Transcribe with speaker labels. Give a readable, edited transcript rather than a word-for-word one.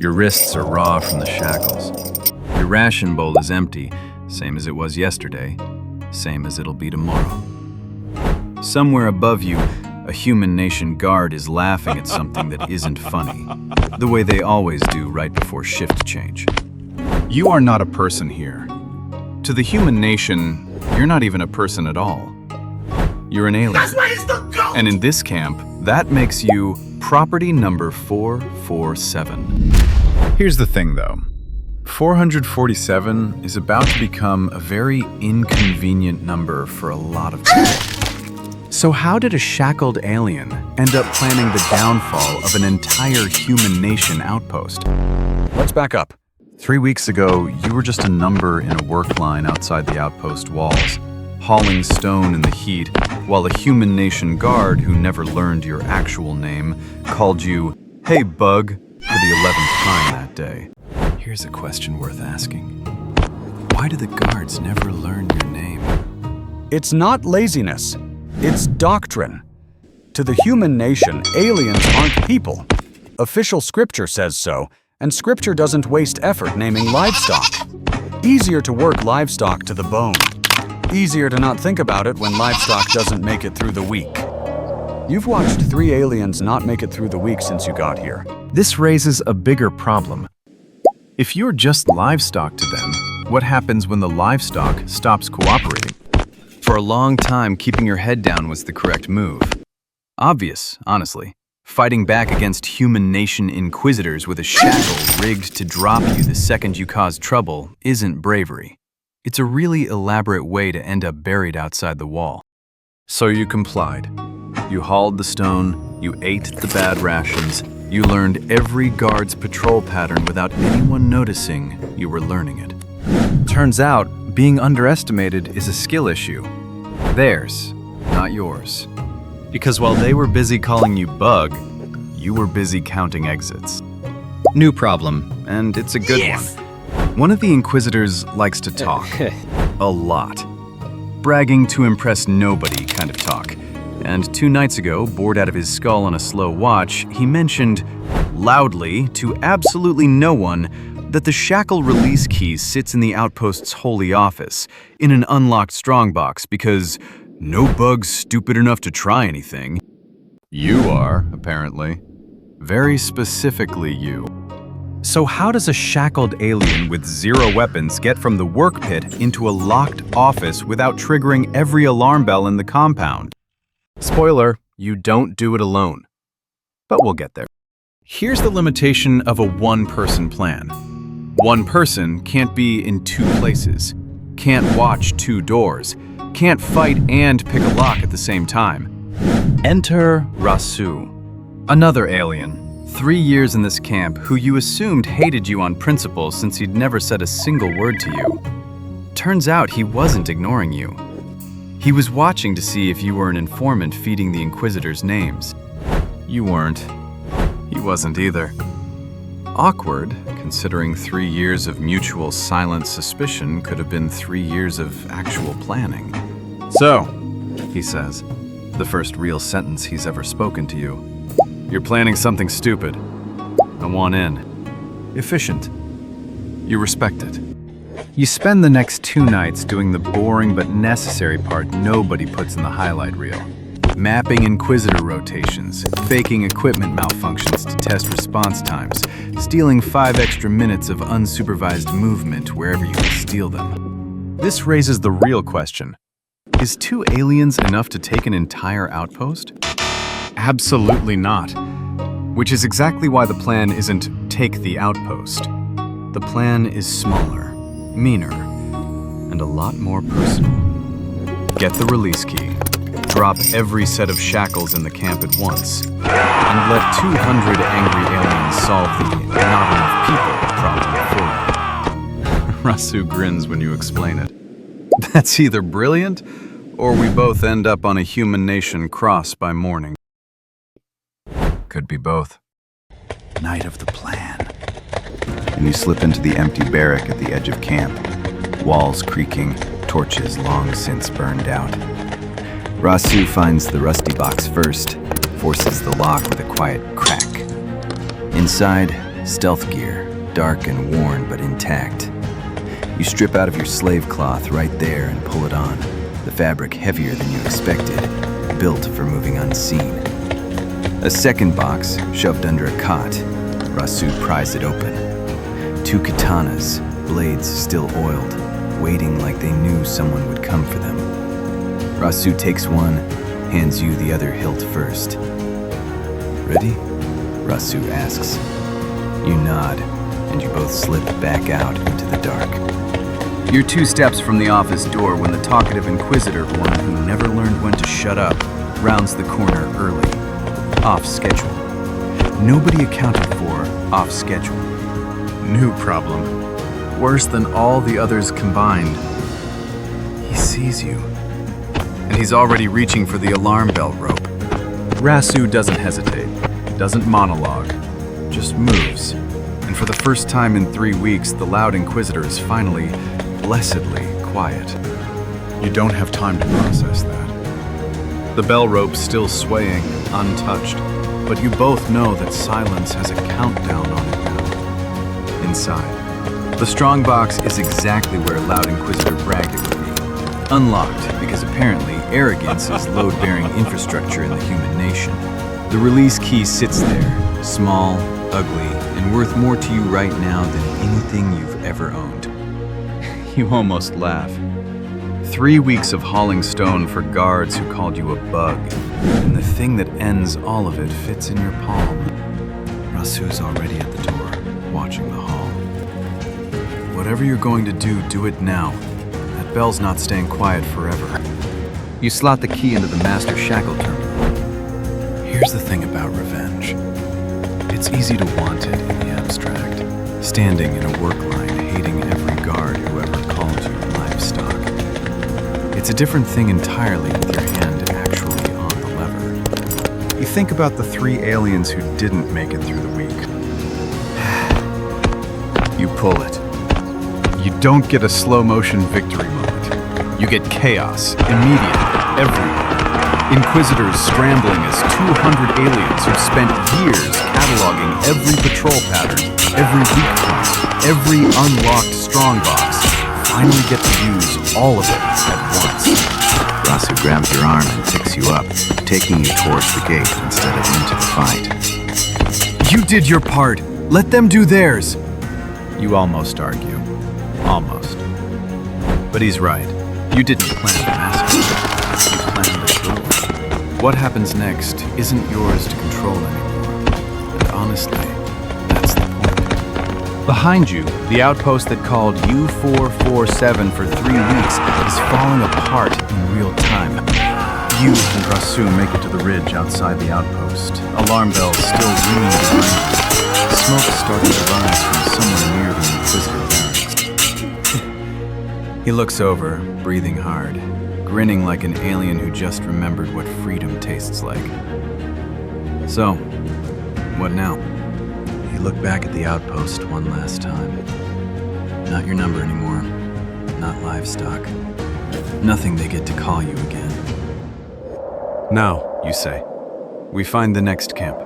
Speaker 1: Your wrists are raw from the shackles. Your ration bowl is empty, same as it was yesterday, same as it'll be tomorrow. Somewhere above you, a Human Nation guard is laughing at something that isn't funny, the way they always do right before shift change.
Speaker 2: You are not a person here. To the Human Nation, you're not even a person at all. You're an alien.
Speaker 3: That's why he's the GOAT!
Speaker 2: And in this camp, that makes you property number 447. Here's the thing, though. 447 is about to become a very inconvenient number for a lot of people. So how did a shackled alien end up planning the downfall of an entire Human Nation outpost? Let's back up. 3 weeks ago, you were just a number in a work line outside the outpost walls, hauling stone in the heat, while a Human Nation guard who never learned your actual name called you, "Hey, Bug," for the 11th time that day. Here's a question worth asking. Why do the guards never learn your name?
Speaker 4: It's not laziness. It's doctrine. To the Human Nation, aliens aren't people. Official scripture says so, and scripture doesn't waste effort naming livestock. Easier to work livestock to the bone. Easier to not think about it when livestock doesn't make it through the week. You've watched 3 aliens not make it through the week since you got here.
Speaker 2: This raises a bigger problem. If you're just livestock to them, what happens when the livestock stops cooperating? For a long time, keeping your head down was the correct move. Obvious, honestly. Fighting back against Human Nation inquisitors with a shackle rigged to drop you the second you cause trouble isn't bravery. It's a really elaborate way to end up buried outside the wall. So you complied. You hauled the stone, you ate the bad rations, you learned every guard's patrol pattern without anyone noticing you were learning it. Turns out, being underestimated is a skill issue. Theirs, not yours. Because while they were busy calling you Bug, you were busy counting exits. New problem, and it's a good one. One of the Inquisitors likes to talk. A lot. Bragging to impress nobody kind of talk. And 2 nights ago, bored out of his skull on a slow watch, he mentioned, loudly, to absolutely no one, that the shackle release key sits in the outpost's holy office, in an unlocked strongbox, because no bug's stupid enough to try anything. You are, apparently. Very specifically you. So how does a shackled alien with 0 weapons get from the work pit into a locked office without triggering every alarm bell in the compound? Spoiler, you don't do it alone. But we'll get there. Here's the limitation of a one-person plan. One person can't be in 2 places, can't watch 2 doors, can't fight and pick a lock at the same time. Enter Rasu, another alien. 3 years in this camp who you assumed hated you on principle since he'd never said a single word to you. Turns out he wasn't ignoring you. He was watching to see if you were an informant feeding the Inquisitors names. You weren't. He wasn't either. Awkward, considering 3 years of mutual silent suspicion could have been 3 years of actual planning. So, he says, the first real sentence he's ever spoken to you. You're planning something stupid. I want in. Efficient. You respect it. You spend the next 2 nights doing the boring but necessary part nobody puts in the highlight reel. Mapping Inquisitor rotations, faking equipment malfunctions to test response times, stealing 5 extra minutes of unsupervised movement wherever you can steal them. This raises the real question. Is 2 aliens enough to take an entire outpost? Absolutely not. Which is exactly why the plan isn't take the outpost. The plan is smaller, meaner, and a lot more personal. Get the release key, drop every set of shackles in the camp at once, and let 200 angry aliens solve the not enough people problem for you. Rasu grins when you explain it. That's either brilliant, or we both end up on a Human Nation cross by morning. Could be both. Night of the plan. And you slip into the empty barrack at the edge of camp. Walls creaking, torches long since burned out. Rasu finds the rusty box first, forces the lock with a quiet crack. Inside,
Speaker 1: Stealth gear, dark and worn but intact. You strip out of your slave cloth right there and pull it on, the fabric heavier than you expected, built for moving unseen. A second box, shoved under a cot, Rasu pries it open. 2 katanas, blades still oiled, waiting like they knew someone would come for them. Rasu takes one, hands you the other hilt first. Ready? Rasu asks. You nod, and you both slip back out into the dark. You're 2 steps from the office door when the talkative inquisitor, one who never learned when to shut up, rounds the corner early. Off schedule. Nobody accounted for off schedule.
Speaker 2: New problem. Worse than all the others combined. He sees you. And he's already reaching for the alarm bell rope. Rasu doesn't hesitate, doesn't monologue, just moves. And for the first time in 3 weeks, the loud inquisitor is finally, blessedly quiet. You don't have time to process that. The bell rope's still swaying, untouched, but you both know that silence has a countdown on it now. Inside, the strong box is exactly where Loud Inquisitor bragged it would be. Unlocked, because apparently arrogance is load-bearing infrastructure in the human nation. The release key sits there, small, ugly, and worth more to you right now than anything you've ever owned. You almost laugh. 3 weeks of hauling stone for guards who called you a bug, and the thing that ends all of it fits in your palm. Rasu's already at the door, watching the hall. Whatever you're going to do it now. That bell's not staying quiet forever. You slot the key into the master shackle terminal. Here's the thing about revenge. It's easy to want it in the abstract, standing in a work line hating every guard who ever called you livestock. It's a different thing entirely with your hand actually on the lever. You think about the 3 aliens who didn't make it through the week. You pull it. You don't get a slow-motion victory moment. You get chaos, immediate, everywhere. Inquisitors scrambling as 200 aliens who've spent years cataloging every patrol pattern, every weak point, every unlocked strongbox, finally get to use all of it at once.
Speaker 1: Rasu grabs your arm and picks you up, taking you towards the gate instead of into the fight.
Speaker 2: You did your part. Let them do theirs. You almost argue. Almost. But he's right. You didn't plan the massacre. You planned the door. What happens next isn't yours to control anymore. And honestly, that's the point. Behind you, the outpost that called U447 for 3 weeks is falling apart in real time. You and Rasu make it to the ridge outside the outpost. Alarm bells still ringing behind you. Smoke starting to rise from somewhere near the Inquisitor barracks. He looks over, breathing hard, grinning like an alien who just remembered what freedom tastes like. So, what now? You look back at the outpost one last time. Not your number anymore. Not livestock. Nothing they get to call you again. Now, you say, we find the next camp.